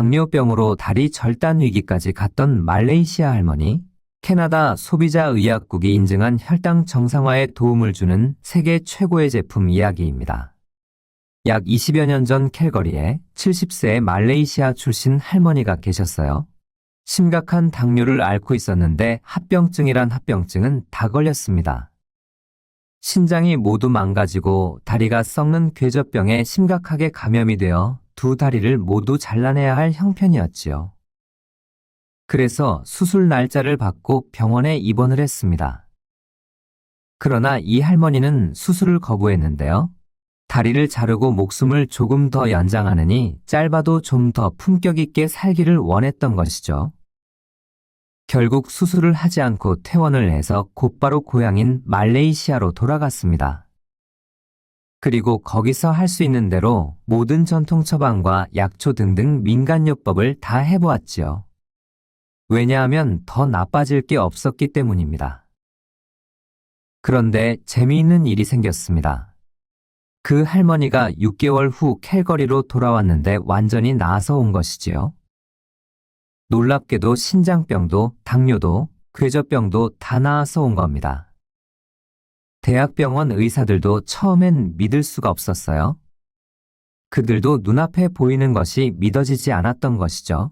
당뇨병으로 다리 절단 위기까지 갔던 말레이시아 할머니, 캐나다 소비자의약국이 인증한 혈당 정상화에 도움을 주는 세계 최고의 제품 이야기입니다. 약 20여 년 전 캘거리에 70세의 말레이시아 출신 할머니가 계셨어요. 심각한 당뇨를 앓고 있었는데 합병증이란 합병증은 다 걸렸습니다. 신장이 모두 망가지고 다리가 썩는 궤저병에 심각하게 감염이 되어 두 다리를 모두 잘라내야 할 형편이었지요. 그래서 수술 날짜를 받고 병원에 입원을 했습니다. 그러나 이 할머니는 수술을 거부했는데요. 다리를 자르고 목숨을 조금 더 연장하느니 짧아도 좀 더 품격 있게 살기를 원했던 것이죠. 결국 수술을 하지 않고 퇴원을 해서 곧바로 고향인 말레이시아로 돌아갔습니다. 그리고 거기서 할 수 있는 대로 모든 전통 처방과 약초 등등 민간요법을 다 해보았지요. 왜냐하면 더 나빠질 게 없었기 때문입니다. 그런데 재미있는 일이 생겼습니다. 그 할머니가 6개월 후 캘거리로 돌아왔는데 완전히 나아서 온 것이지요. 놀랍게도 신장병도 당뇨도 궤저병도 다 나아서 온 겁니다. 대학병원 의사들도 처음엔 믿을 수가 없었어요. 그들도 눈앞에 보이는 것이 믿어지지 않았던 것이죠.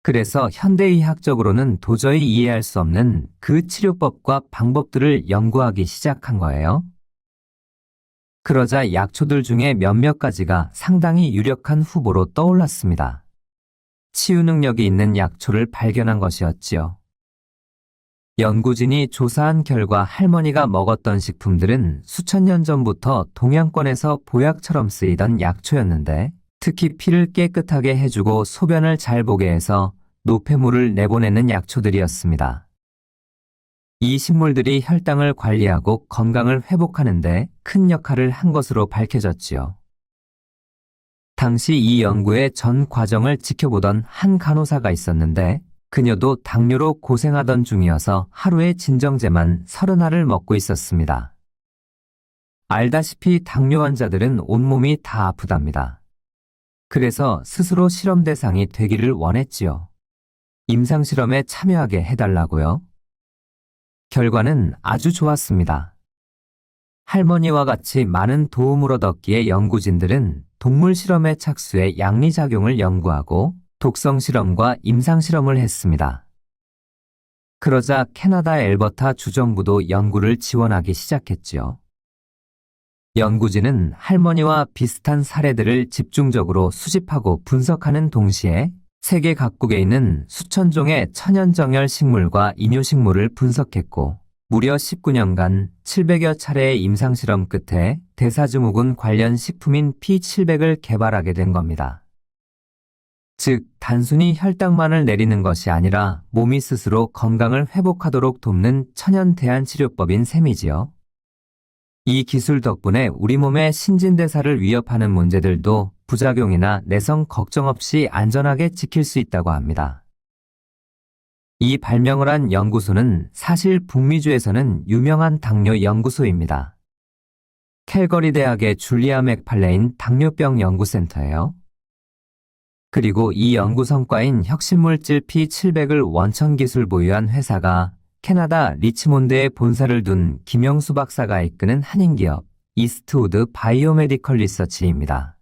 그래서 현대의학적으로는 도저히 이해할 수 없는 그 치료법과 방법들을 연구하기 시작한 거예요. 그러자 약초들 중에 몇몇 가지가 상당히 유력한 후보로 떠올랐습니다. 치유 능력이 있는 약초를 발견한 것이었지요. 연구진이 조사한 결과 할머니가 먹었던 식품들은 수천 년 전부터 동양권에서 보약처럼 쓰이던 약초였는데 특히 피를 깨끗하게 해주고 소변을 잘 보게 해서 노폐물을 내보내는 약초들이었습니다. 이 식물들이 혈당을 관리하고 건강을 회복하는 데 큰 역할을 한 것으로 밝혀졌지요. 당시 이 연구의 전 과정을 지켜보던 한 간호사가 있었는데 그녀도 당뇨로 고생하던 중이어서 하루에 진정제만 30알을 먹고 있었습니다. 알다시피 당뇨 환자들은 온몸이 다 아프답니다. 그래서 스스로 실험 대상이 되기를 원했지요. 임상실험에 참여하게 해달라고요. 결과는 아주 좋았습니다. 할머니와 같이 많은 도움을 얻었기에 연구진들은 동물 실험에 착수해 양리작용을 연구하고 독성 실험과 임상 실험을 했습니다. 그러자 캐나다 엘버타 주정부도 연구를 지원하기 시작했지요. 연구진은 할머니와 비슷한 사례들을 집중적으로 수집하고 분석하는 동시에 세계 각국에 있는 수천 종의 천연정열 식물과 인효식물을 분석했고 무려 19년간 700여 차례의 임상실험 끝에 대사증후군 관련 식품인 P700을 개발하게 된 겁니다. 즉, 단순히 혈당만을 내리는 것이 아니라 몸이 스스로 건강을 회복하도록 돕는 천연 대안치료법인 셈이지요. 이 기술 덕분에 우리 몸의 신진대사를 위협하는 문제들도 부작용이나 내성 걱정 없이 안전하게 지킬 수 있다고 합니다. 이 발명을 한 연구소는 사실 북미주에서는 유명한 당뇨 연구소입니다. 캘거리 대학의 줄리아 맥팔레인 당뇨병 연구센터예요. 그리고 이 연구 성과인 혁신물질 P700을 원천 기술 보유한 회사가 캐나다 리치몬드에 본사를 둔 김영수 박사가 이끄는 한인기업 이스트우드 바이오메디컬 리서치입니다.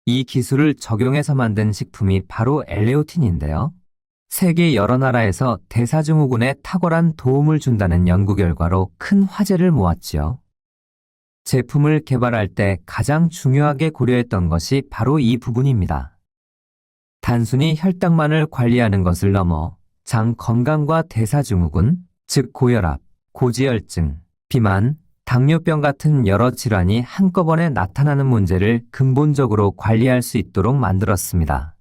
이 기술을 적용해서 만든 식품이 바로 엘레오틴인데요. 세계 여러 나라에서 대사증후군에 탁월한 도움을 준다는 연구 결과로 큰 화제를 모았지요. 제품을 개발할 때 가장 중요하게 고려했던 것이 바로 이 부분입니다. 단순히 혈당만을 관리하는 것을 넘어 장 건강과 대사증후군, 즉 고혈압, 고지혈증, 비만, 당뇨병 같은 여러 질환이 한꺼번에 나타나는 문제를 근본적으로 관리할 수 있도록 만들었습니다.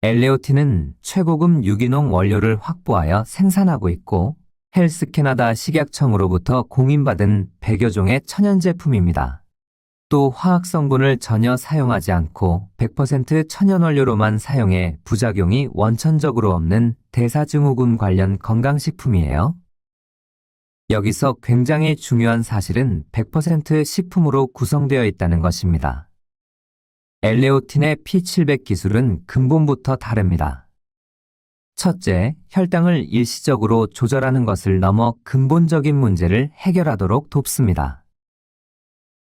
엘레오틴은 최고급 유기농 원료를 확보하여 생산하고 있고 헬스 캐나다 식약청으로부터 공인받은 100여 종의 천연 제품입니다. 또 화학 성분을 전혀 사용하지 않고 100% 천연 원료로만 사용해 부작용이 원천적으로 없는 대사증후군 관련 건강식품이에요. 여기서 굉장히 중요한 사실은 100% 식품으로 구성되어 있다는 것입니다. 엘레오틴의 P700 기술은 근본부터 다릅니다. 첫째, 혈당을 일시적으로 조절하는 것을 넘어 근본적인 문제를 해결하도록 돕습니다.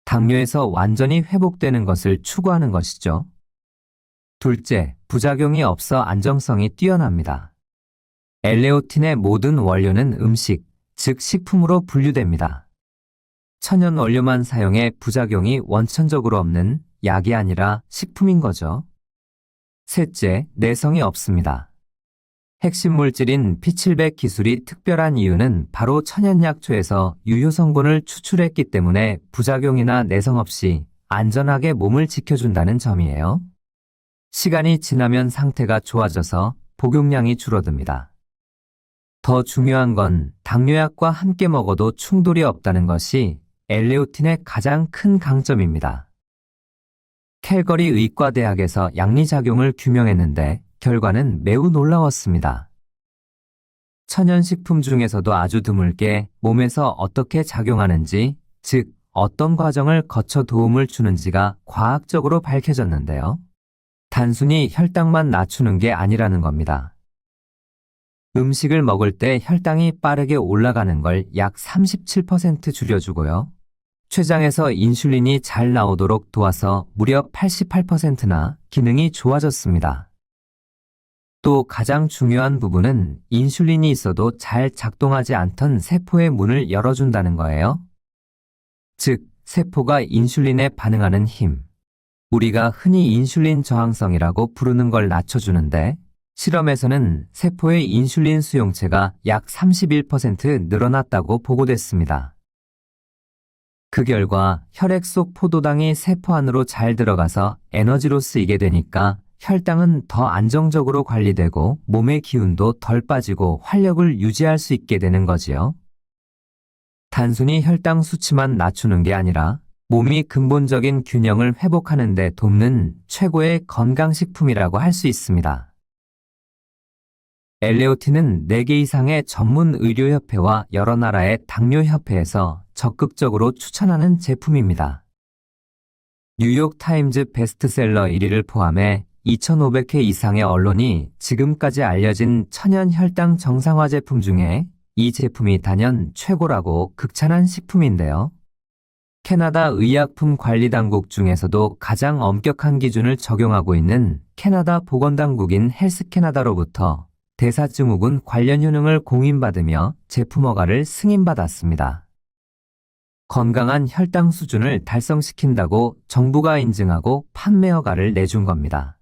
당뇨에서 완전히 회복되는 것을 추구하는 것이죠. 둘째, 부작용이 없어 안정성이 뛰어납니다. 엘레오틴의 모든 원료는 음식, 즉 식품으로 분류됩니다. 천연 원료만 사용해 부작용이 원천적으로 없는 약이 아니라 식품인 거죠. 셋째, 내성이 없습니다. 핵심 물질인 P700 기술이 특별한 이유는 바로 천연약초에서 유효 성분을 추출했기 때문에 부작용이나 내성 없이 안전하게 몸을 지켜준다는 점이에요. 시간이 지나면 상태가 좋아져서 복용량이 줄어듭니다. 더 중요한 건 당뇨약과 함께 먹어도 충돌이 없다는 것이 엘레오틴의 가장 큰 강점입니다. 캘거리 의과대학에서 양리작용을 규명했는데 결과는 매우 놀라웠습니다. 천연식품 중에서도 아주 드물게 몸에서 어떻게 작용하는지, 즉 어떤 과정을 거쳐 도움을 주는지가 과학적으로 밝혀졌는데요. 단순히 혈당만 낮추는 게 아니라는 겁니다. 음식을 먹을 때 혈당이 빠르게 올라가는 걸 약 37% 줄여주고요. 췌장에서 인슐린이 잘 나오도록 도와서 무려 88%나 기능이 좋아졌습니다. 또 가장 중요한 부분은 인슐린이 있어도 잘 작동하지 않던 세포의 문을 열어준다는 거예요. 즉, 세포가 인슐린에 반응하는 힘, 우리가 흔히 인슐린 저항성이라고 부르는 걸 낮춰주는데, 실험에서는 세포의 인슐린 수용체가 약 31% 늘어났다고 보고됐습니다. 그 결과 혈액 속 포도당이 세포 안으로 잘 들어가서 에너지로 쓰이게 되니까 혈당은 더 안정적으로 관리되고 몸의 기운도 덜 빠지고 활력을 유지할 수 있게 되는 거지요. 단순히 혈당 수치만 낮추는 게 아니라 몸이 근본적인 균형을 회복하는 데 돕는 최고의 건강식품이라고 할 수 있습니다. 엘레오틴은 4개 이상의 전문 의료협회와 여러 나라의 당뇨협회에서 적극적으로 추천하는 제품입니다. 뉴욕타임즈 베스트셀러 1위를 포함해 2,500회 이상의 언론이 지금까지 알려진 천연 혈당 정상화 제품 중에 이 제품이 단연 최고라고 극찬한 식품인데요. 캐나다 의약품관리당국 중에서도 가장 엄격한 기준을 적용하고 있는 캐나다 보건당국인 헬스캐나다로부터 대사증후군 관련 효능을 공인받으며 제품 허가를 승인받았습니다. 건강한 혈당 수준을 달성시킨다고 정부가 인증하고 판매 허가를 내준 겁니다.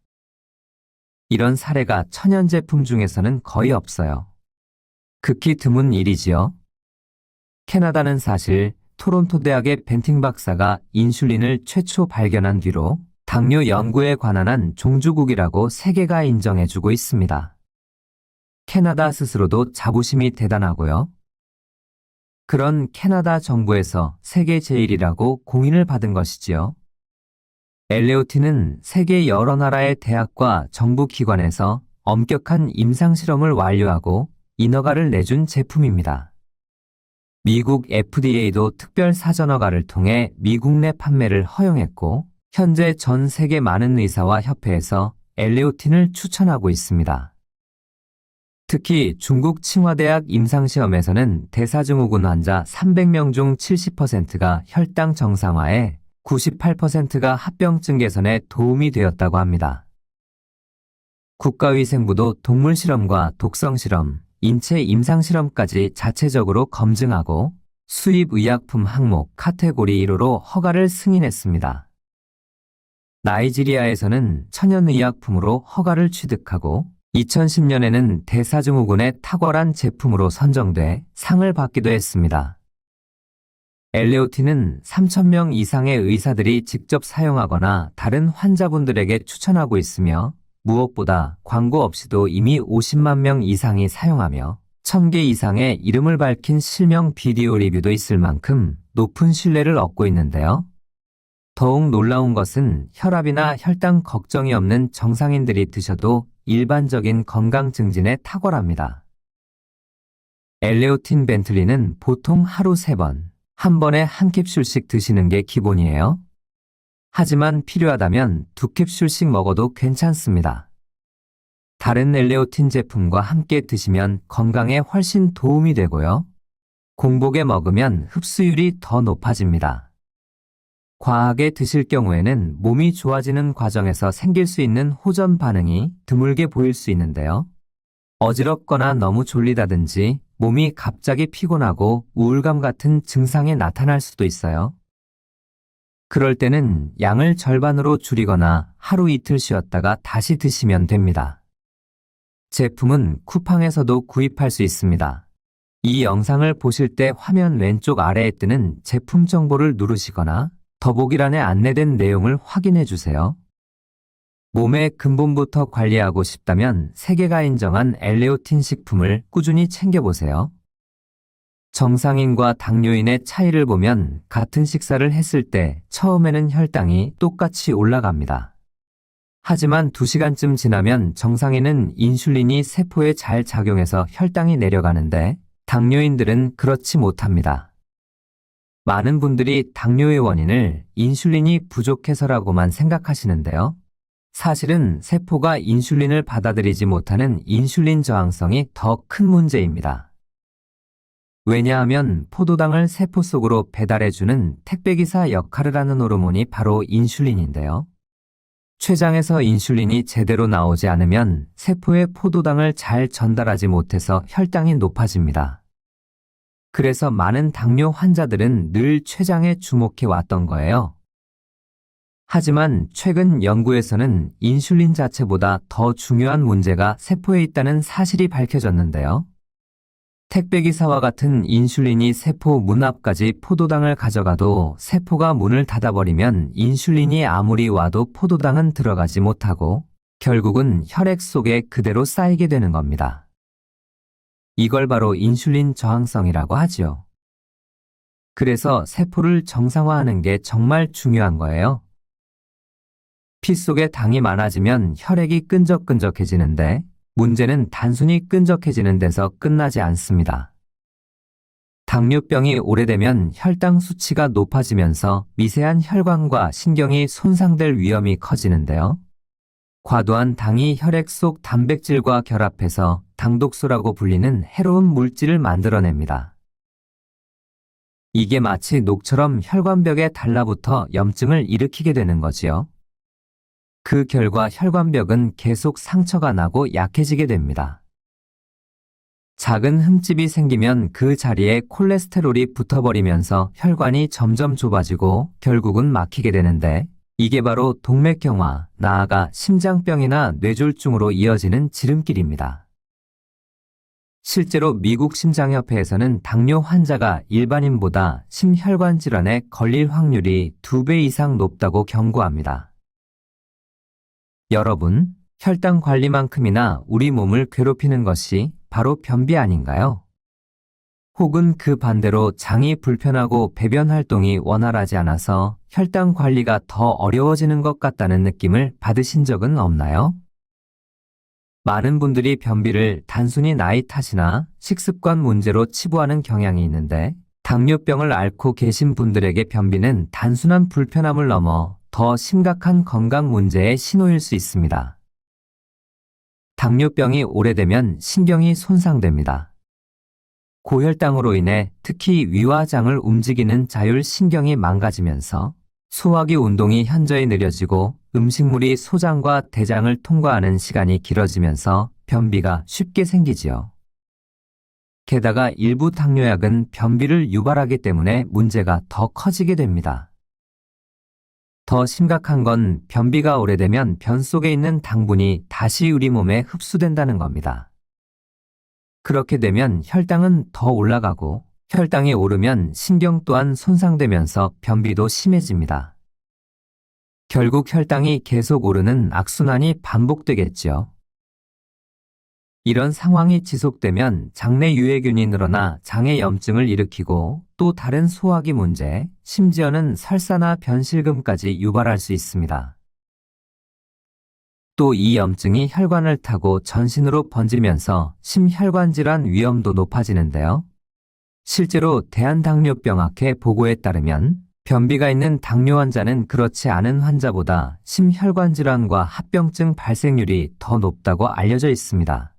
이런 사례가 천연 제품 중에서는 거의 없어요. 극히 드문 일이지요. 캐나다는 사실 토론토 대학의 벤팅 박사가 인슐린을 최초 발견한 뒤로 당뇨 연구에 관한 한 종주국이라고 세계가 인정해주고 있습니다. 캐나다 스스로도 자부심이 대단하고요. 그런 캐나다 정부에서 세계 제일이라고 공인을 받은 것이지요. 엘레오틴은 세계 여러 나라의 대학과 정부 기관에서 엄격한 임상실험을 완료하고 인허가를 내준 제품입니다. 미국 FDA도 특별 사전허가를 통해 미국 내 판매를 허용했고 현재 전 세계 많은 의사와 협회에서 엘레오틴을 추천하고 있습니다. 특히 중국 칭화대학 임상시험에서는 대사증후군 환자 300명 중 70%가 혈당 정상화에 98%가 합병증 개선에 도움이 되었다고 합니다. 국가위생부도 동물실험과 독성실험, 인체 임상실험까지 자체적으로 검증하고 수입의약품 항목 카테고리 1호로 허가를 승인했습니다. 나이지리아에서는 천연의약품으로 허가를 취득하고 2010년에는 대사증후군의 탁월한 제품으로 선정돼 상을 받기도 했습니다. 엘레오틴은 3,000명 이상의 의사들이 직접 사용하거나 다른 환자분들에게 추천하고 있으며 무엇보다 광고 없이도 이미 50만 명 이상이 사용하며 1,000개 이상의 이름을 밝힌 실명 비디오 리뷰도 있을 만큼 높은 신뢰를 얻고 있는데요. 더욱 놀라운 것은 혈압이나 혈당 걱정이 없는 정상인들이 드셔도 일반적인 건강 증진에 탁월합니다. 엘레오틴 벤틀리는 보통 하루 3번, 한 번에 한 캡슐씩 드시는 게 기본이에요. 하지만 필요하다면 2캡슐씩 먹어도 괜찮습니다. 다른 엘레오틴 제품과 함께 드시면 건강에 훨씬 도움이 되고요. 공복에 먹으면 흡수율이 더 높아집니다. 과하게 드실 경우에는 몸이 좋아지는 과정에서 생길 수 있는 호전 반응이 드물게 보일 수 있는데요. 어지럽거나 너무 졸리다든지 몸이 갑자기 피곤하고 우울감 같은 증상이 나타날 수도 있어요. 그럴 때는 양을 절반으로 줄이거나 하루 이틀 쉬었다가 다시 드시면 됩니다. 제품은 쿠팡에서도 구입할 수 있습니다. 이 영상을 보실 때 화면 왼쪽 아래에 뜨는 제품 정보를 누르시거나 더보기란에 안내된 내용을 확인해 주세요. 몸의 근본부터 관리하고 싶다면 세계가 인정한 엘레오틴 식품을 꾸준히 챙겨보세요. 정상인과 당뇨인의 차이를 보면 같은 식사를 했을 때 처음에는 혈당이 똑같이 올라갑니다. 하지만 2시간쯤 지나면 정상인은 인슐린이 세포에 잘 작용해서 혈당이 내려가는데 당뇨인들은 그렇지 못합니다. 많은 분들이 당뇨의 원인을 인슐린이 부족해서라고만 생각하시는데요. 사실은 세포가 인슐린을 받아들이지 못하는 인슐린 저항성이 더 큰 문제입니다. 왜냐하면 포도당을 세포 속으로 배달해주는 택배기사 역할을 하는 호르몬이 바로 인슐린인데요. 췌장에서 인슐린이 제대로 나오지 않으면 세포에 포도당을 잘 전달하지 못해서 혈당이 높아집니다. 그래서 많은 당뇨 환자들은 늘 췌장에 주목해 왔던 거예요. 하지만 최근 연구에서는 인슐린 자체보다 더 중요한 문제가 세포에 있다는 사실이 밝혀졌는데요. 택배기사와 같은 인슐린이 세포 문 앞까지 포도당을 가져가도 세포가 문을 닫아버리면 인슐린이 아무리 와도 포도당은 들어가지 못하고 결국은 혈액 속에 그대로 쌓이게 되는 겁니다. 이걸 바로 인슐린 저항성이라고 하지요. 그래서 세포를 정상화하는 게 정말 중요한 거예요. 피 속에 당이 많아지면 혈액이 끈적끈적해지는데 문제는 단순히 끈적해지는 데서 끝나지 않습니다. 당뇨병이 오래되면 혈당 수치가 높아지면서 미세한 혈관과 신경이 손상될 위험이 커지는데요. 과도한 당이 혈액 속 단백질과 결합해서 당독소라고 불리는 해로운 물질을 만들어냅니다. 이게 마치 녹처럼 혈관벽에 달라붙어 염증을 일으키게 되는 거지요. 그 결과 혈관벽은 계속 상처가 나고 약해지게 됩니다. 작은 흠집이 생기면 그 자리에 콜레스테롤이 붙어버리면서 혈관이 점점 좁아지고 결국은 막히게 되는데 이게 바로 동맥경화, 나아가 심장병이나 뇌졸중으로 이어지는 지름길입니다. 실제로 미국 심장협회에서는 당뇨 환자가 일반인보다 심혈관 질환에 걸릴 확률이 2배 이상 높다고 경고합니다. 여러분, 혈당 관리만큼이나 우리 몸을 괴롭히는 것이 바로 변비 아닌가요? 혹은 그 반대로 장이 불편하고 배변 활동이 원활하지 않아서 혈당 관리가 더 어려워지는 것 같다는 느낌을 받으신 적은 없나요? 많은 분들이 변비를 단순히 나이 탓이나 식습관 문제로 치부하는 경향이 있는데 당뇨병을 앓고 계신 분들에게 변비는 단순한 불편함을 넘어 더 심각한 건강 문제의 신호일 수 있습니다. 당뇨병이 오래되면 신경이 손상됩니다. 고혈당으로 인해 특히 위와 장을 움직이는 자율신경이 망가지면서 소화기 운동이 현저히 느려지고 음식물이 소장과 대장을 통과하는 시간이 길어지면서 변비가 쉽게 생기지요. 게다가 일부 당뇨약은 변비를 유발하기 때문에 문제가 더 커지게 됩니다. 더 심각한 건 변비가 오래되면 변 속에 있는 당분이 다시 우리 몸에 흡수된다는 겁니다. 그렇게 되면 혈당은 더 올라가고 혈당이 오르면 신경 또한 손상되면서 변비도 심해집니다. 결국 혈당이 계속 오르는 악순환이 반복되겠죠. 이런 상황이 지속되면 장내 유해균이 늘어나 장에 염증을 일으키고 또 다른 소화기 문제, 심지어는 설사나 변실금까지 유발할 수 있습니다. 또 이 염증이 혈관을 타고 전신으로 번지면서 심혈관 질환 위험도 높아지는데요. 실제로 대한당뇨병학회 보고에 따르면 변비가 있는 당뇨 환자는 그렇지 않은 환자보다 심혈관 질환과 합병증 발생률이 더 높다고 알려져 있습니다.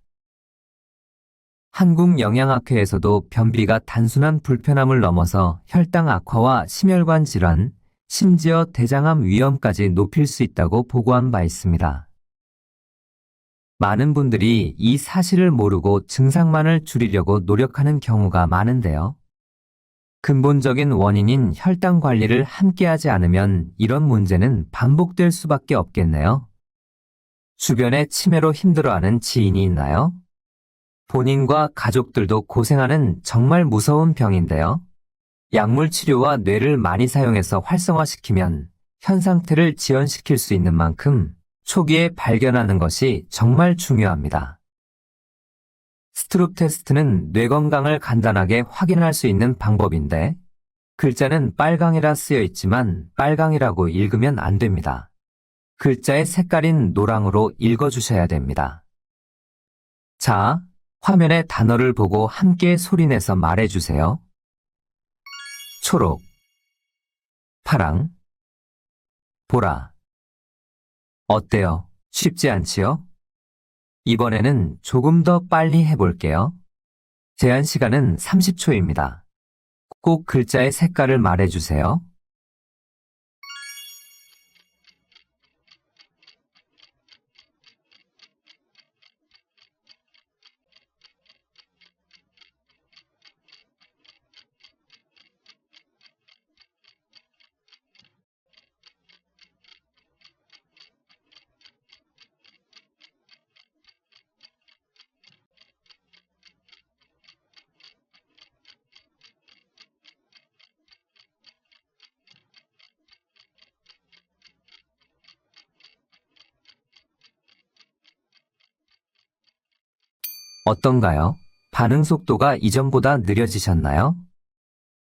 한국영양학회에서도 변비가 단순한 불편함을 넘어서 혈당 악화와 심혈관 질환, 심지어 대장암 위험까지 높일 수 있다고 보고한 바 있습니다. 많은 분들이 이 사실을 모르고 증상만을 줄이려고 노력하는 경우가 많은데요. 근본적인 원인인 혈당 관리를 함께하지 않으면 이런 문제는 반복될 수밖에 없겠네요. 주변에 치매로 힘들어하는 지인이 있나요? 본인과 가족들도 고생하는 정말 무서운 병인데요. 약물 치료와 뇌를 많이 사용해서 활성화시키면 현 상태를 지연시킬 수 있는 만큼 초기에 발견하는 것이 정말 중요합니다. 스트롭 테스트는 뇌 건강을 간단하게 확인할 수 있는 방법인데 글자는 빨강이라 쓰여 있지만 빨강이라고 읽으면 안 됩니다. 글자의 색깔인 노랑으로 읽어주셔야 됩니다. 자, 화면의 단어를 보고 함께 소리내서 말해주세요. 초록, 파랑, 보라. 어때요? 쉽지 않지요? 이번에는 조금 더 빨리 해볼게요. 제한 시간은 30초입니다. 꼭 글자의 색깔을 말해주세요. 어떤가요? 반응 속도가 이전보다 느려지셨나요?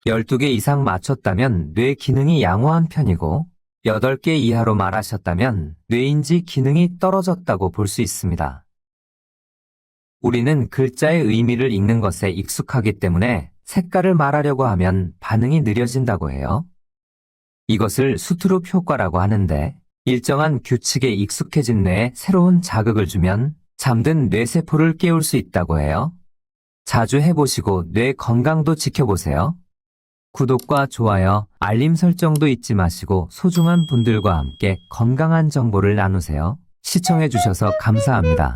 12개 이상 맞췄다면 뇌 기능이 양호한 편이고 8개 이하로 말하셨다면 뇌인지 기능이 떨어졌다고 볼 수 있습니다. 우리는 글자의 의미를 읽는 것에 익숙하기 때문에 색깔을 말하려고 하면 반응이 느려진다고 해요. 이것을 수트룹 효과라고 하는데 일정한 규칙에 익숙해진 뇌에 새로운 자극을 주면 잠든 뇌세포를 깨울 수 있다고 해요. 자주 해보시고 뇌 건강도 지켜보세요. 구독과 좋아요, 알림 설정도 잊지 마시고 소중한 분들과 함께 건강한 정보를 나누세요. 시청해주셔서 감사합니다.